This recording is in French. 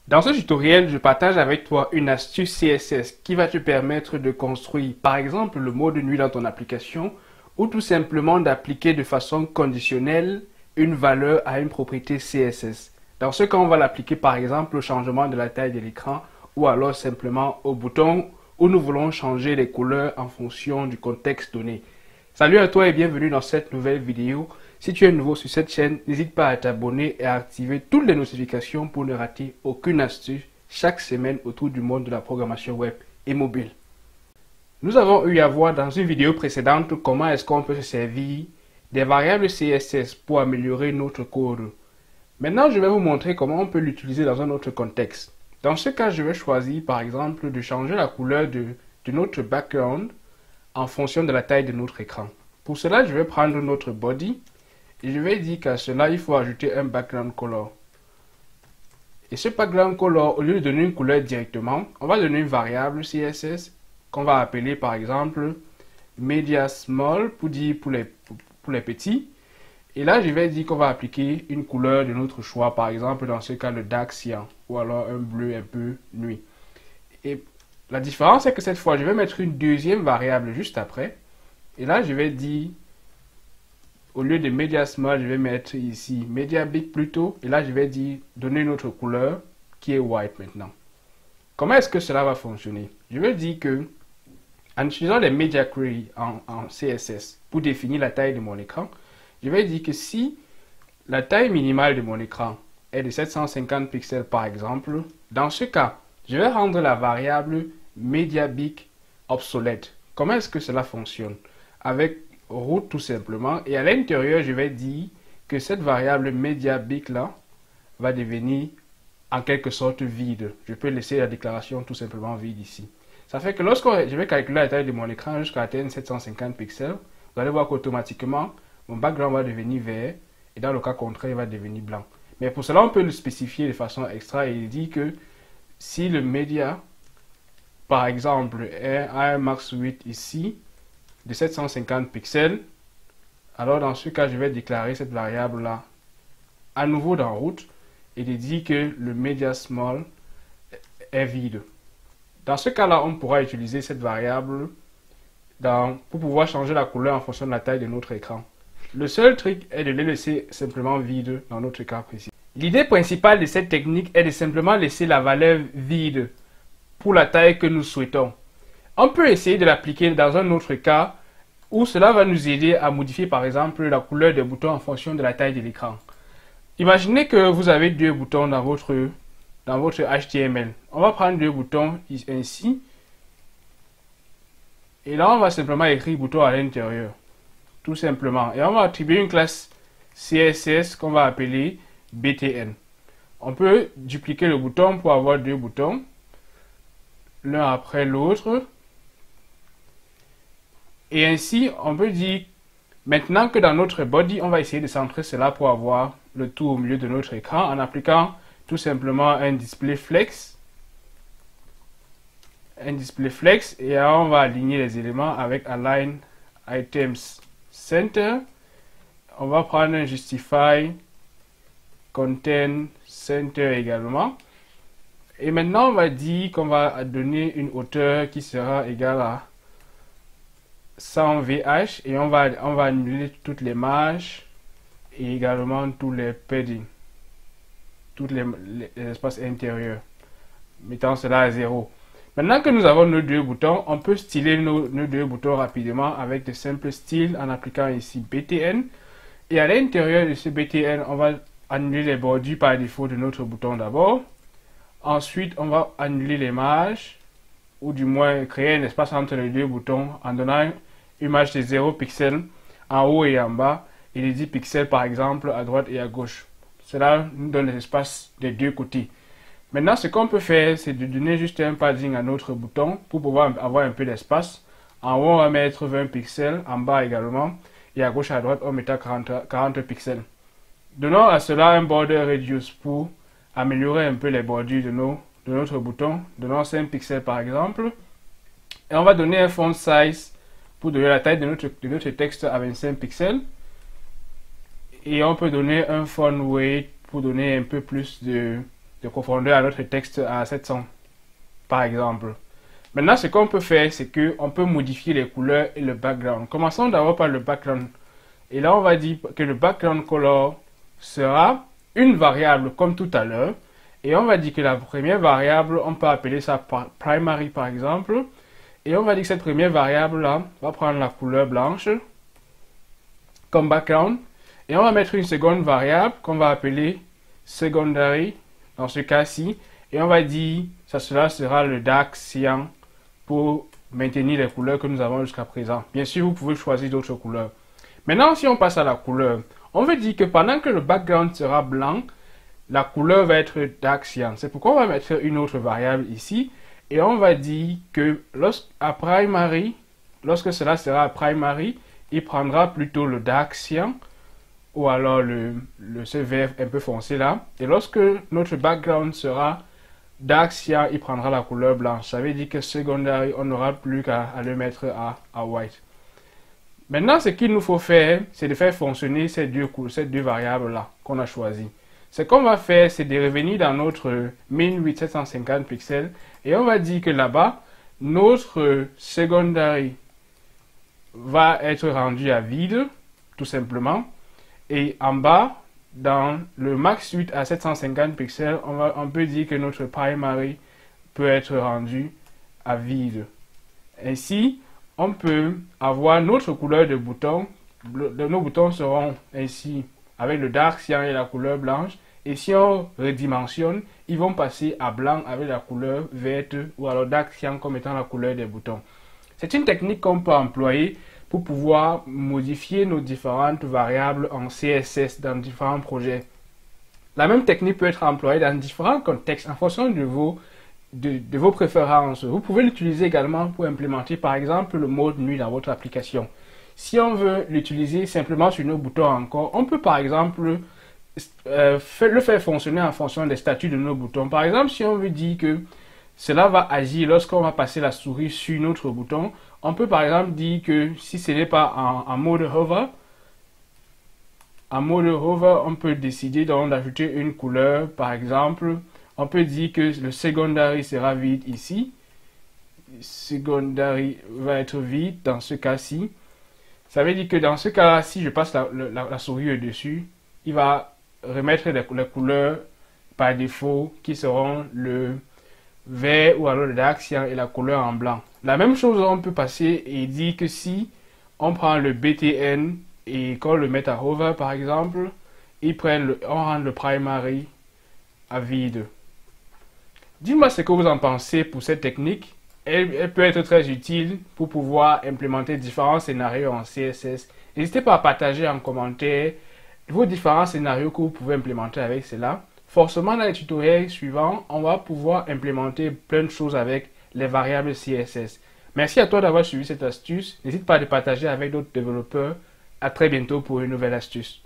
Dans ce tutoriel, je partage avec toi une astuce CSS qui va te permettre de construire par exemple le mode nuit dans ton application ou tout simplement d'appliquer de façon conditionnelle une valeur à une propriété CSS. Dans ce cas, on va l'appliquer par exemple au changement de la taille de l'écran ou alors simplement au bouton où nous voulons changer les couleurs en fonction du contexte donné. Salut à toi et bienvenue dans cette nouvelle vidéo. Si tu es nouveau sur cette chaîne, n'hésite pas à t'abonner et à activer toutes les notifications pour ne rater aucune astuce chaque semaine autour du monde de la programmation web et mobile. Nous avons eu à voir dans une vidéo précédente comment est-ce qu'on peut se servir des variables CSS pour améliorer notre code. Maintenant, je vais vous montrer comment on peut l'utiliser dans un autre contexte. Dans ce cas, je vais choisir par exemple de changer la couleur de notre background en fonction de la taille de notre écran. Pour cela, je vais prendre notre body et je vais dire qu'à cela, il faut ajouter un background color. Et ce background color, au lieu de donner une couleur directement, on va donner une variable CSS qu'on va appeler par exemple media small pour dire pour les petits. Et là, je vais dire qu'on va appliquer une couleur de notre choix, par exemple dans ce cas le dark cyan ou alors un bleu un peu nuit. Et la différence, c'est que cette fois, je vais mettre une deuxième variable juste après. Et là, je vais dire, au lieu de media small, je vais mettre ici media big plutôt. Et là, je vais dire, donner une autre couleur qui est white maintenant. Comment est-ce que cela va fonctionner? Je vais dire que, en utilisant les media query en CSS pour définir la taille de mon écran, je vais dire que si la taille minimale de mon écran est de 750 pixels par exemple, dans ce cas, je vais rendre la variable MediaBig obsolète. Comment est-ce que cela fonctionne? Avec root tout simplement. Et à l'intérieur, je vais dire que cette variable MediaBig là va devenir en quelque sorte vide. Je peux laisser la déclaration tout simplement vide ici. Ça fait que lorsque je vais calculer la taille de mon écran jusqu'à atteindre 750 pixels, vous allez voir qu'automatiquement, mon background va devenir vert et dans le cas contraire, il va devenir blanc. Mais pour cela, on peut le spécifier de façon extra et il dit que si le média, par exemple, a un max width ici de 750 pixels, alors dans ce cas, je vais déclarer cette variable-là à nouveau dans root et il dit que le media small est vide. Dans ce cas-là, on pourra utiliser cette variable pour pouvoir changer la couleur en fonction de la taille de notre écran. Le seul truc est de les laisser simplement vides dans notre cas précis. L'idée principale de cette technique est de simplement laisser la valeur vide pour la taille que nous souhaitons. On peut essayer de l'appliquer dans un autre cas où cela va nous aider à modifier par exemple la couleur des boutons en fonction de la taille de l'écran. Imaginez que vous avez deux boutons dans votre HTML. On va prendre deux boutons ainsi. Et là, on va simplement écrire bouton à l'intérieur. Tout simplement. Et on va attribuer une classe CSS qu'on va appeler BTN. On peut dupliquer le bouton pour avoir deux boutons, l'un après l'autre. Et ainsi, on peut dire, maintenant que dans notre body, on va essayer de centrer cela pour avoir le tout au milieu de notre écran en appliquant tout simplement un display flex. Un display flex et là, on va aligner les éléments avec align items center. On va prendre un justify content center également. Et maintenant, on va dire qu'on va donner une hauteur qui sera égale à 100 VH et on va annuler toutes les marges et également tous les padding, tous les espaces intérieurs, mettant cela à 0. Maintenant que nous avons nos deux boutons, on peut styler nos deux boutons rapidement avec de simples styles en appliquant ici BTN. Et à l'intérieur de ce BTN, on va annuler les bordures par défaut de notre bouton d'abord. Ensuite, on va annuler les marges, ou du moins créer un espace entre les deux boutons en donnant une marge de 0 pixels en haut et en bas, et de 10 pixels par exemple à droite et à gauche. Cela nous donne l'espace des deux côtés. Maintenant, ce qu'on peut faire, c'est de donner juste un padding à notre bouton pour pouvoir avoir un peu d'espace. En haut, on va mettre 20 pixels, en bas également, et à gauche et à droite, on mettra 40 pixels. Donnons à cela un border radius pour améliorer un peu les bordures de notre bouton. Donnons 5 pixels par exemple. Et on va donner un font size pour donner la taille de notre texte à 25 pixels. Et on peut donner un font weight pour donner un peu plus de de profondeur à notre texte à 700, par exemple. Maintenant, ce qu'on peut faire, c'est qu'on peut modifier les couleurs et le background. Commençons d'abord par le background. Et là, on va dire que le background color sera une variable comme tout à l'heure. Et on va dire que la première variable, on peut appeler ça primary par exemple. Et on va dire que cette première variable-là va prendre la couleur blanche comme background. Et on va mettre une seconde variable qu'on va appeler secondary dans ce cas-ci. Et on va dire que cela sera le dark cyan pour maintenir les couleurs que nous avons jusqu'à présent. Bien sûr, vous pouvez choisir d'autres couleurs. Maintenant, si on passe à la couleur, on veut dire que pendant que le background sera blanc, la couleur va être dark cyan. C'est pourquoi on va mettre une autre variable ici. Et on va dire que lorsque cela sera primary, il prendra plutôt le dark cyan ou alors ce vert un peu foncé là. Et lorsque notre background sera dark cyan, il prendra la couleur blanche. Ça veut dire que secondary, on n'aura plus qu'à le mettre à white. Maintenant, ce qu'il nous faut faire, c'est de faire fonctionner ces deux variables-là qu'on a choisies. Ce qu'on va faire, c'est de revenir dans notre min 8750 pixels et on va dire que là-bas, notre secondary va être rendu à vide, tout simplement. Et en bas, dans le max 8 à 750 pixels, on peut dire que notre primary peut être rendu à vide. Ainsi, on peut avoir notre couleur de bouton. Nos boutons seront ainsi avec le dark cyan et la couleur blanche. Et si on redimensionne, ils vont passer à blanc avec la couleur verte ou alors dark cyan comme étant la couleur des boutons. C'est une technique qu'on peut employer pour pouvoir modifier nos différentes variables en CSS dans différents projets. La même technique peut être employée dans différents contextes en fonction de vos préférences. Vous pouvez l'utiliser également pour implémenter par exemple le mode nuit dans votre application. Si on veut l'utiliser simplement sur nos boutons encore, on peut par exemple le faire fonctionner en fonction des statuts de nos boutons. Par exemple, si on veut dire que cela va agir lorsqu'on va passer la souris sur notre bouton, on peut par exemple dire que si ce n'est pas en mode hover, on peut décider donc d'ajouter une couleur. Par exemple, on peut dire que le secondary sera vide ici. Secondary va être vide dans ce cas-ci. Ça veut dire que dans ce cas-là, si je passe la souris au-dessus, il va remettre les couleurs par défaut qui seront le vert ou alors le dark cyan et la couleur en blanc. La même chose, on peut passer et dire que si on prend le BTN et qu'on le met à hover par exemple, on rend le primary à vide. Dis-moi ce que vous en pensez pour cette technique. Elle peut être très utile pour pouvoir implémenter différents scénarios en CSS. N'hésitez pas à partager en commentaire vos différents scénarios que vous pouvez implémenter avec cela. Forcément, dans les tutoriels suivants, on va pouvoir implémenter plein de choses avec les variables CSS. Merci à toi d'avoir suivi cette astuce. N'hésite pas à le partager avec d'autres développeurs. À très bientôt pour une nouvelle astuce.